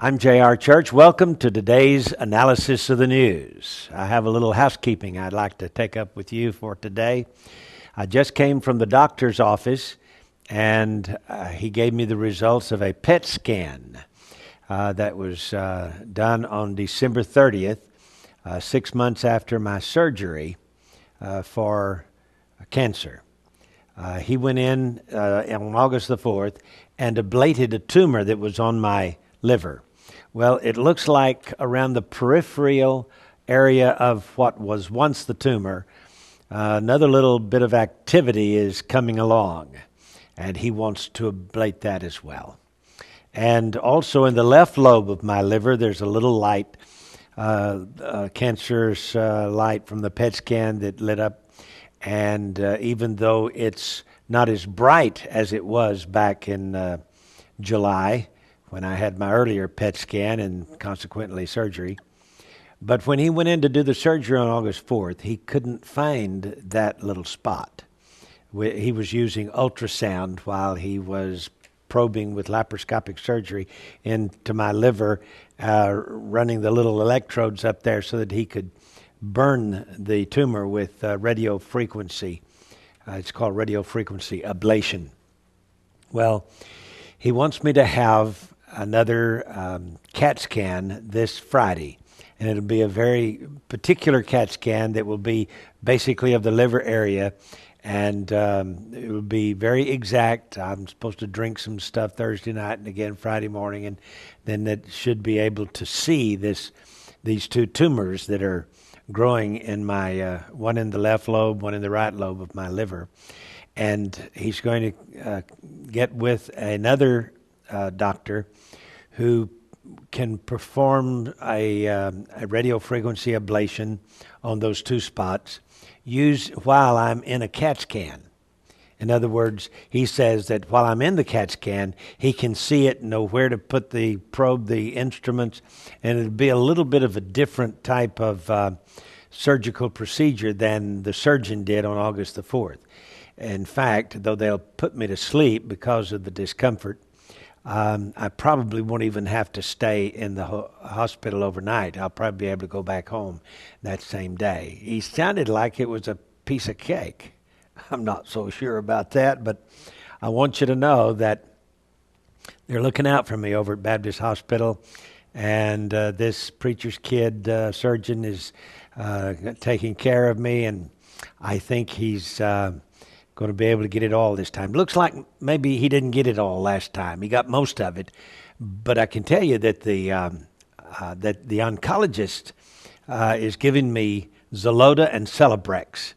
I'm J.R. Church. Welcome to today's analysis of the news. I have a little housekeeping I'd like to take up with you for today. I just came from the doctor's office, and he gave me the results of a PET scan that was done on December 30th, 6 months after my surgery for cancer. He went in on August the 4th and ablated a tumor that was on my liver. Well, it looks like around the peripheral area of what was once the tumor, another little bit of activity is coming along, and he wants to ablate that as well. And also in the left lobe of my liver, there's a little light, cancerous light from the PET scan that lit up. And even though it's not as bright as it was back in July, when I had my earlier PET scan and consequently surgery. But when he went in to do the surgery on August 4th, he couldn't find that little spot. He was using ultrasound while he was probing with laparoscopic surgery into my liver, running the little electrodes up there so that he could burn the tumor with radio frequency. It's called radio frequency ablation. Well, he wants me to have another CAT scan this Friday, and it'll be a very particular CAT scan that will be basically of the liver area, and it will be very exact. I'm supposed to drink some stuff Thursday night and again Friday morning, and then that should be able to see these two tumors that are growing in my one in the left lobe, one in the right lobe of my liver. And he's going to get with another doctor who can perform a radio frequency ablation on those two spots while I'm in a CAT scan. In other words, he says that while I'm in the CAT scan, he can see it, know where to put the probe, the instruments, and it'll be a little bit of a different type of surgical procedure than the surgeon did on August the 4th. In fact, though they'll put me to sleep because of the discomfort, I probably won't even have to stay in the hospital overnight. I'll probably be able to go back home that same day. He sounded like it was a piece of cake. I'm not so sure about that, but I want you to know that they're looking out for me over at Baptist Hospital, and this preacher's kid surgeon is taking care of me, and I think he's going to be able to get it all this time. Looks like maybe he didn't get it all last time. He got most of it, but I can tell you that the oncologist is giving me Xeloda and Celebrex.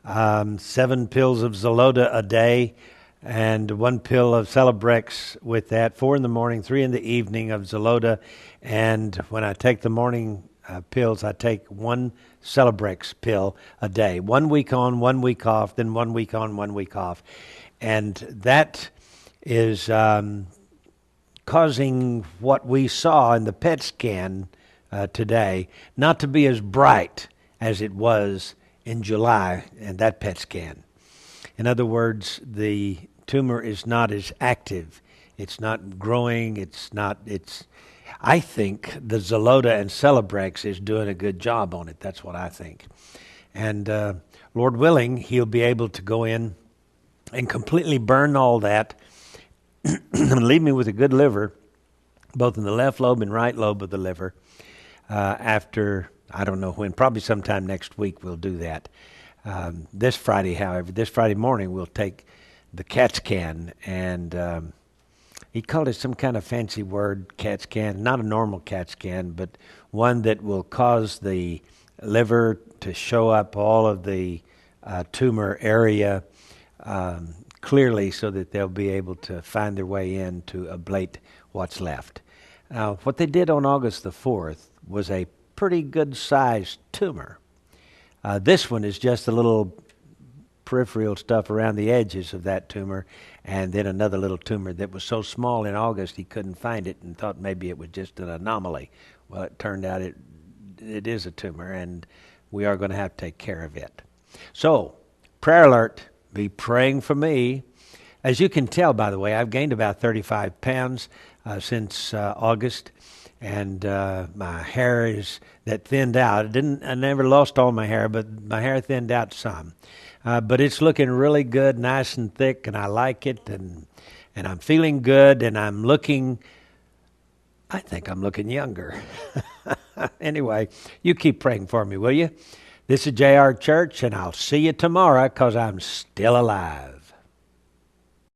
7 pills of Xeloda a day and 1 pill of Celebrex with that, 4 in the morning, 3 in the evening of Xeloda. And when I take the morning pills, I take 1 Celebrex pill a day. 1 week on, 1 week off, then 1 week on, 1 week off. And that is causing what we saw in the PET scan today not to be as bright as it was in July in that PET scan. In other words, the tumor is not as active. It's not growing. I think the Xeloda and Celebrex is doing a good job on it. That's what I think. And Lord willing, he'll be able to go in and completely burn all that and leave me with a good liver, both in the left lobe and right lobe of the liver, after, I don't know when, probably sometime next week we'll do that. This Friday morning, we'll take the CAT scan, and he called it some kind of fancy word, CAT scan, not a normal CAT scan, but one that will cause the liver to show up all of the tumor area clearly so that they'll be able to find their way in to ablate what's left. Now, what they did on August the 4th was a pretty good-sized tumor. This one is just a little peripheral stuff around the edges of that tumor, and then another little tumor that was so small in August he couldn't find it and thought maybe it was just an anomaly. Well, it turned out it is a tumor, and we are going to have to take care of it. So, prayer alert, be praying for me. As you can tell, by the way, I've gained about 35 pounds. since August, and my hair is that thinned out. I never lost all my hair, but my hair thinned out some. But it's looking really good, nice and thick, and I like it, and I'm feeling good, and I think I'm looking younger. Anyway, you keep praying for me, will you? This is JR Church, and I'll see you tomorrow because I'm still alive.